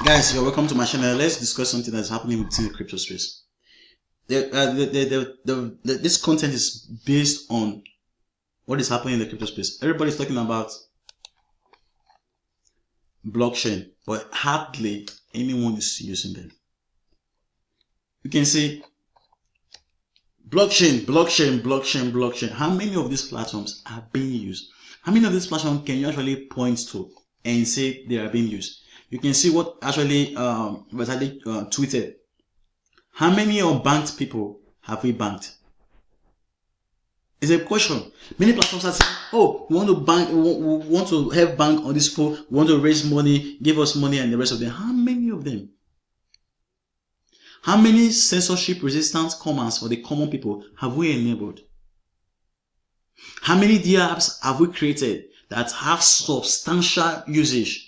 Guys, you're welcome to my channel. Let's discuss something that's happening within the crypto space. This content is based on what is happening in the crypto space. Everybody's talking about blockchain, but hardly anyone is using them. You can see blockchain. How many of these platforms are being used? How many of these platforms can you actually point to and say they are being used? You can see what actually Vitalik tweeted. How many unbanked people have we banked? It's a question. Many platforms are saying, "Oh, we want to bank, we want to help bank on this people, we want to raise money, give us money," and the rest of them. How many of them? How many censorship-resistant commands for the common people have we enabled? How many DApps have we created that have substantial usage?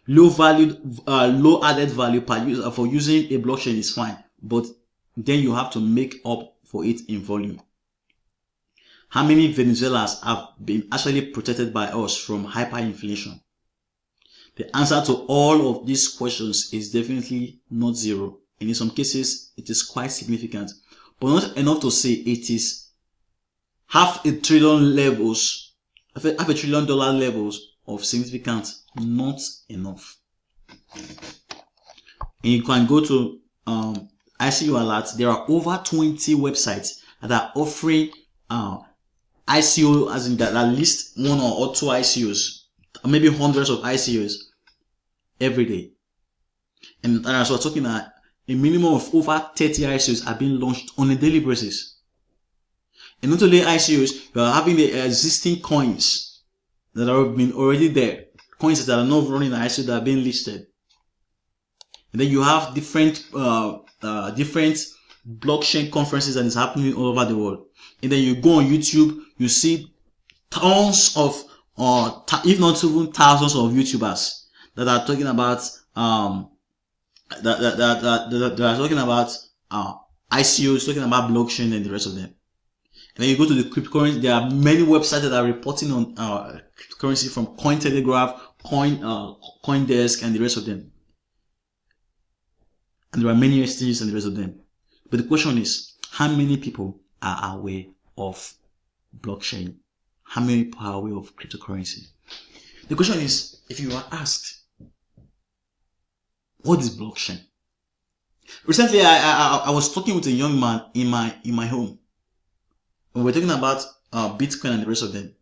Low added value per user for using a blockchain is fine, but then you have to make up for it in volume. How many Venezuelans have been actually protected by us from hyperinflation? The answer to all of these questions is definitely not zero, and in some cases it is quite significant, but not enough to say it is half a trillion dollar levels of significant. Not enough. And you can go to ICO alerts. There are over 20 websites that are offering ICO, as in that list one or two ICOs, or maybe hundreds of ICOs every day. And as we're talking about, a minimum of over 30 ICOs are being launched on a daily basis. And not only ICOs, you are having the existing coins that have been already there. Coins that are not running the ICO that are being listed. And then you have different blockchain conferences that is happening all over the world. And then you go on YouTube, you see tons of, if not even thousands of YouTubers that are talking about that are talking about ICOs, talking about blockchain and the rest of them. And then you go to the cryptocurrency. There are many websites that are reporting on cryptocurrency, from Cointelegraph, CoinDesk, and the rest of them. And there are many exchanges and the rest of them. But the question is, how many people are aware of blockchain? How many people are aware of cryptocurrency? The question is, if you are asked, what is blockchain? Recently, I was talking with a young man in my home. And we're talking about Bitcoin and the rest of them,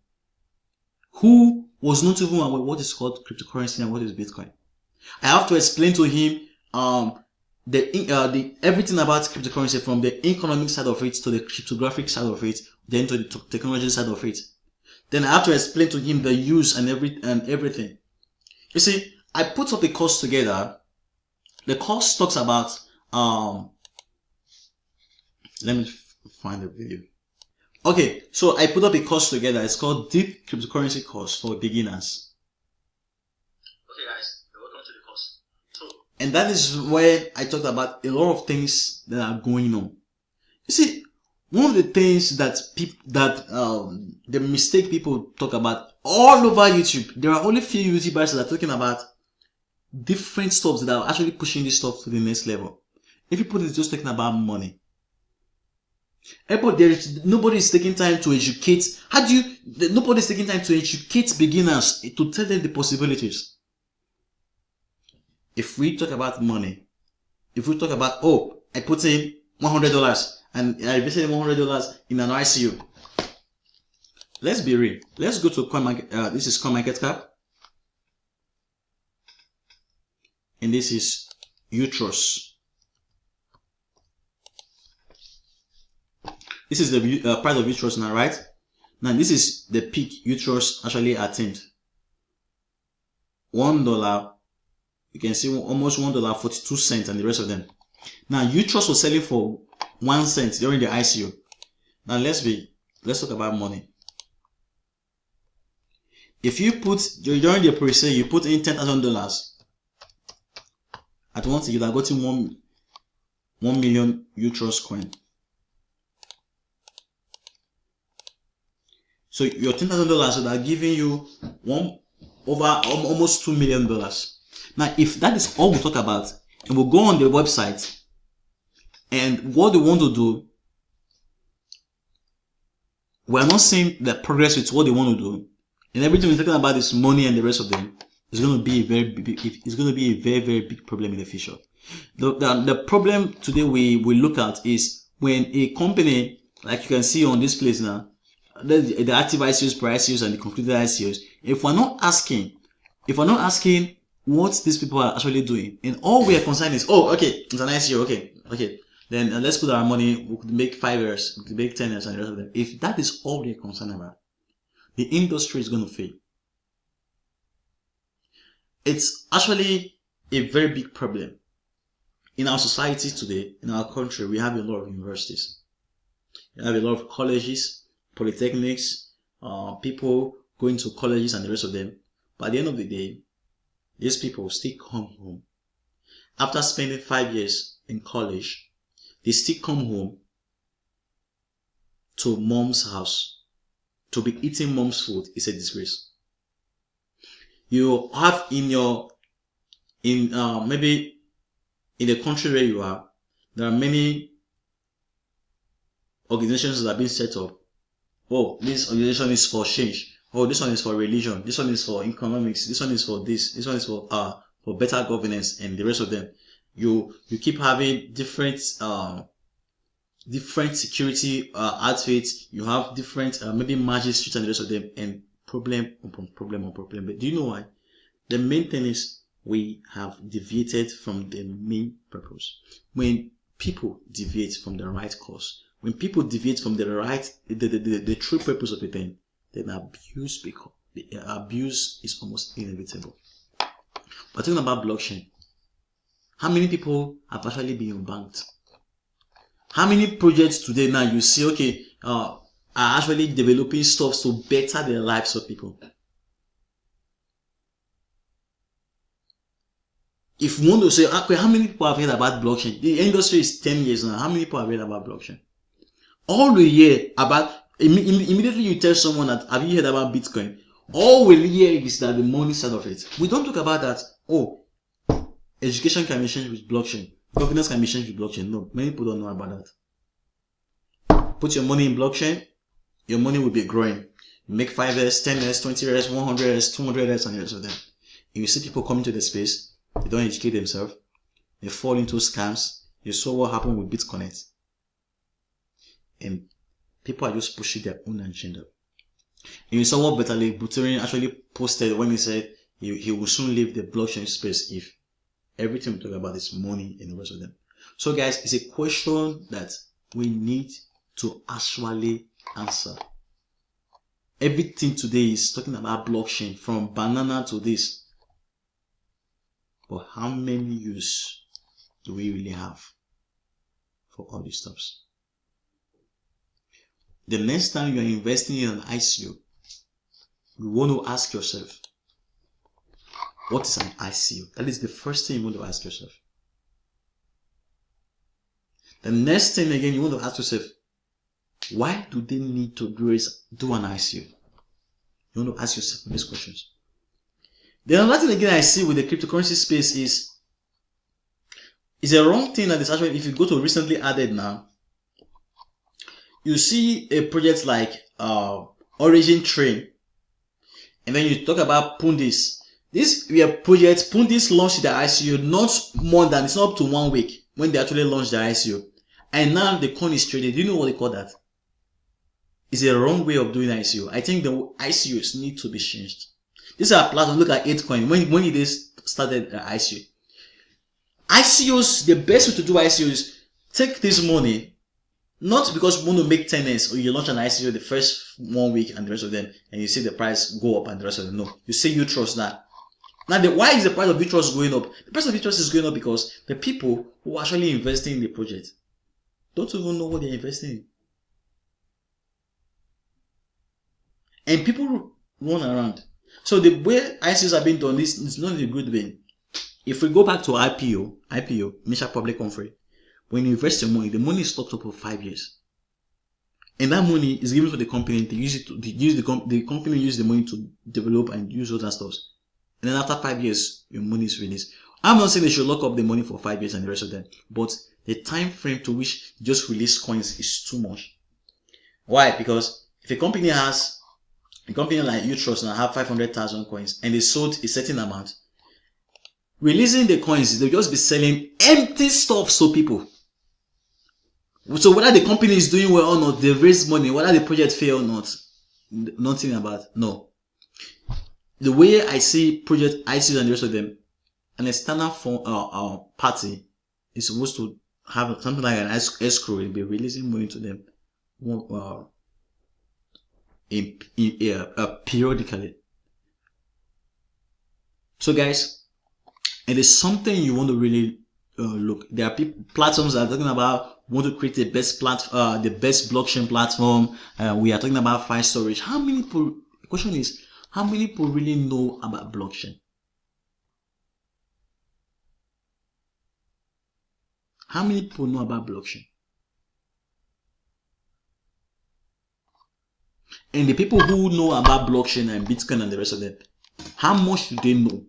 who was not even aware what is called cryptocurrency and what is Bitcoin. I have to explain to him the everything about cryptocurrency, from the economic side of it to the cryptographic side of it, then to the technology side of it. Then I have to explain to him the use and everything. You see, I put up a course together. The course talks about let me find the video. Okay, so I put up a course together. It's called Deep Cryptocurrency Course for Beginners. Okay guys, welcome to the course. And that is where I talked about a lot of things that are going on. You see, one of the things that the mistake people talk about all over YouTube, there are only few YouTubers that are talking about different stuff that are actually pushing this stuff to the next level. If people is just talking about money, nobody is taking time to educate. Nobody is taking time to educate beginners, to tell them the possibilities. If we talk about money, if we talk about, I put in $100 and I invested $100 in an ICO. Let's be real. Let's go to CoinMarket. This is CoinMarketCap, and this is UTROS. This is the price of UTROS now, right? Now this is the peak UTROS actually attained. $1. You can see almost $1.42 and the rest of them. Now UTROS was selling for 1 cent during the ICO. Now let's talk about money. If you put during the pre-sale, you put in $10,000 at once, you'd have gotten 1 million UTROS coin. So your $10,000 would have given you almost $2 million. Now, if that is all we talk about, and we'll go on the website, and what they want to do, we're not seeing the progress with what they want to do, and everything we're talking about is money and the rest of them, is going to be a very big, it's going to be a very, very big problem in the future. The problem today we look at is when a company, like you can see on this place now, the active ICOs, per ICOs, and the concluded ICOs, if we're not asking what these people are actually doing, and all we are concerned is, oh, okay, it's an ICO, okay, then let's put our money, we could make 5 years, we could make 10 years, and the rest of them. If that is all they're concerned about, the industry is going to fail. It's actually a very big problem. In our society today, in our country, we have a lot of universities. We have a lot of colleges, polytechnics, people going to colleges and the rest of them. But at the end of the day, these people still come home. After spending 5 years in college, they still come home to mom's house. To be eating mom's food is a disgrace. You have maybe in the country where you are, there are many organizations that are being set up. Oh, this organization is for change. Oh, this one is for religion. This one is for economics. This one is for this. This one is for better governance, and the rest of them. You keep having different security outfits. You have different maybe magistrates and the rest of them, and problem upon problem upon problem. But do you know why? The main thing is we have deviated from the main purpose. When people deviate from the right course, when people deviate from the true purpose of a thing, then abuse is almost inevitable. But talking about blockchain, how many people have actually been unbanked? How many projects today now you see, okay, are actually developing stuff to better the lives of people? If you want to say, okay, how many people have heard about blockchain? The industry is 10 years now. How many people have heard about blockchain? All we hear about, immediately you tell someone that, have you heard about Bitcoin? All we hear is that the money side of it. We don't talk about that. Oh, education can be changed with blockchain. Governance can be changed with blockchain. No, many people don't know about that. Put your money in blockchain, your money will be growing. You make 5S, 10S, 20S, 100S, 200S, and the rest of them. And you see people coming to the space, they don't educate themselves, they fall into scams. You saw what happened with Bitcoin. And people are just pushing their own agenda. And you saw what Vitalik Buerin actually posted when he said he will soon leave the blockchain space if everything we talk about is money and the rest of them. So guys, it's a question that we need to actually answer. Everything today is talking about blockchain, from banana to this. But how many use do we really have for all these stuffs? The next time you are investing in an ICO, you want to ask yourself, what is an ICO? That is the first thing you want to ask yourself. The next thing again you want to ask yourself, why do they need to do an ICO? You want to ask yourself these questions. The another thing again I see with the cryptocurrency space is a wrong thing that is actually, if you go to recently added now, you see a project like Origin Train, and then you talk about Pundis. This project, Pundis launched their ICO it's not up to 1 week when they actually launched their ICO, and now the coin is traded. Do you know what they call that? It's a wrong way of doing ICO. I think the ICOs need to be changed. These are platforms. Look at 8coin. When it is started ICO. ICOs, the best way to do ICO is take this money, not because you want to make 10s or you launch an ICO the first 1 week and the rest of them, and you see the price go up and the rest of them. No, you say you trust that. Now, why is the price of Vitros going up? The price of Vitros is going up because the people who are actually investing in the project don't even know what they're investing in. And people run around. So the way ICOs are being done, this is not a good way. If we go back to IPO, initial public offering, when you invest your money, the money is locked up for 5 years. And that money is given to the company to use it the company use the money to develop and use other stuff. and then after 5 years, your money is released. I'm not saying they should lock up the money for 5 years and the rest of them, but the time frame to which you just release coins is too much. Why? Because if a company like you trust now have 500,000 coins and they sold a certain amount, releasing the coins, they'll just be selling empty stuff to people. So whether the company is doing well or not, they raise money, whether the project fail or not, nothing about, no. The way I see project ICOs and the rest of them, an external party is supposed to have something like an escrow and be releasing money to them periodically. So guys, it is something you want to really look. There are platforms that are talking about want to create the best blockchain platform. We are talking about file storage. How many people? The question is, how many people really know about blockchain? How many people know about blockchain? And the people who know about blockchain and Bitcoin and the rest of them, how much do they know?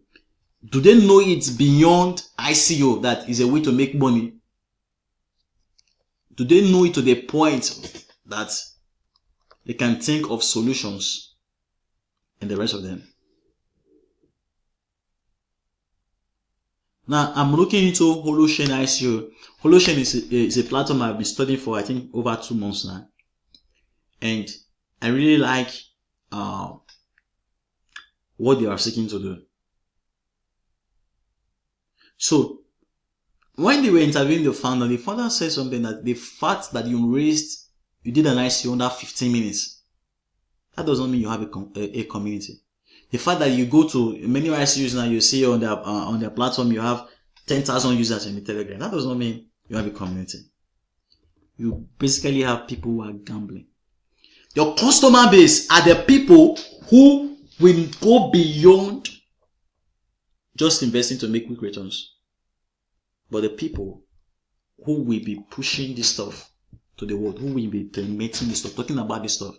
Do they know it's beyond ICO that is a way to make money? Do they know it to the point that they can think of solutions and the rest of them? Now, I'm looking into Holochain ICO. Holochain is a platform I've been studying for, I think, over 2 months now. And I really like what they are seeking to do. So, when they were interviewing the founder said something that the fact that you did an ICO under 15 minutes, that does not mean you have a community. The fact that you go to many ICOs now, you see on their platform, you have 10,000 users in the Telegram. That does not mean you have a community. You basically have people who are gambling. Your customer base are the people who will go beyond just investing to make quick returns. But the people who will be pushing this stuff to the world, who will be implementing this stuff, talking about this stuff.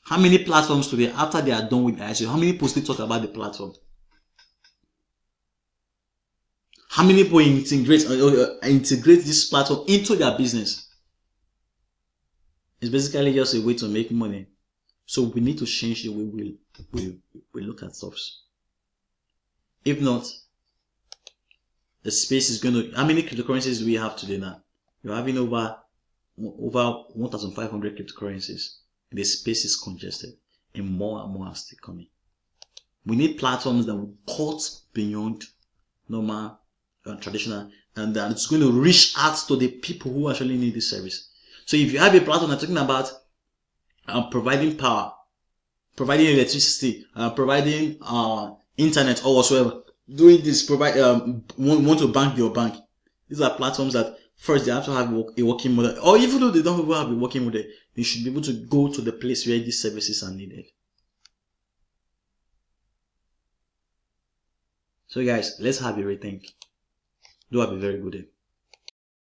How many platforms today, after they are done with the ICO, how many people still talk about the platform? How many people integrate this platform into their business? It's basically just a way to make money. So we need to change the way we look at stuff. If not, the space is going to... How many cryptocurrencies do we have today now? You're having over 1,500 cryptocurrencies. The space is congested, and more are still coming. We need platforms that will cut beyond normal, traditional, and that it's going to reach out to the people who actually need this service. So if you have a platform that's talking about providing power, providing electricity, providing internet or whatsoever, doing this, want to bank your bank. These are platforms that first they have to have a working model, or even though they don't even have a working model, they should be able to go to the place where these services are needed. So guys, let's have a rethink. Do have a very good day.